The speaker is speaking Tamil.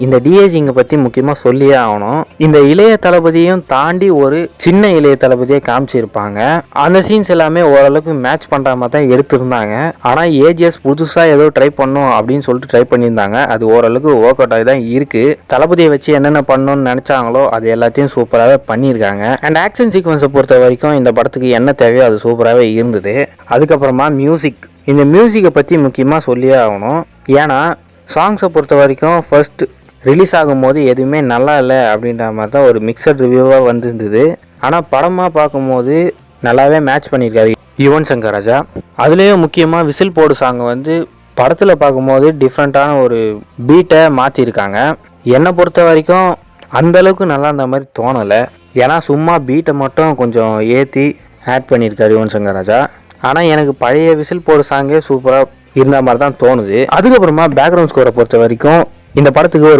இந்த டிஏஜிங்கை பற்றி முக்கியமாக சொல்லியே ஆகணும். இந்த இளைய தளபதியும் தாண்டி ஒரு சின்ன இளைய தளபதியை காமிச்சிருப்பாங்க. அந்த சீன்ஸ் எல்லாமே ஓரளவுக்கு மேட்ச் பண்ணுற மாதிரி தான் எடுத்திருந்தாங்க. ஆனால் ஏஜிஎஸ் புதுசாக ஏதோ ட்ரை பண்ணும் அப்படின்னு சொல்லிட்டு ட்ரை பண்ணியிருந்தாங்க. அது ஓரளவுக்கு ஒர்க் அவுட் ஆகி தான் இருக்குது. தளபதியை வச்சு என்னென்ன பண்ணணும்னு நினச்சாங்களோ அது எல்லாத்தையும் சூப்பராகவே பண்ணியிருக்காங்க. அண்ட் ஆக்ஷன் சீக்வன்ஸை பொறுத்த வரைக்கும் இந்த படத்துக்கு என்ன தேவையோ அது சூப்பராகவே இருந்தது. அதுக்கப்புறமா மியூசிக், இந்த மியூசிக்கை பற்றி முக்கியமாக சொல்லியே ஆகணும். ஏன்னா சாங்ஸை பொறுத்த வரைக்கும் ஃபர்ஸ்ட் ரிலீஸ் ஆகும்போது எதுவுமே நல்லா இல்லை அப்படின்ற மாதிரி தான் ஒரு மிக்சட் ரிவ்யூவாக வந்துருந்தது. ஆனால் படமாக பார்க்கும்போது நல்லாவே மேட்ச் பண்ணியிருக்காரு யுவன் சங்கர் ராஜா. அதுலேயும் முக்கியமாக விசில் போடு சாங்கை வந்து படத்தில் பார்க்கும்போது டிஃப்ரெண்ட்டான ஒரு பீட்டை மாற்றிருக்காங்க. என்னை பொறுத்த வரைக்கும் அந்தளவுக்கு நல்லா இருந்த மாதிரி தோணலை. ஏன்னா சும்மா பீட்டை மட்டும் கொஞ்சம் ஏற்றி ஆட் பண்ணியிருக்காரு யுவன் சங்கர் ராஜா. ஆனால் எனக்கு பழைய விசில் போடு சாங்கே சூப்பராக இருந்த மாதிரி தான் தோணுது. அதுக்கப்புறமா பேக்ரவுண்ட் ஸ்கோரை பொறுத்த வரைக்கும் இந்த படத்துக்கு ஒரு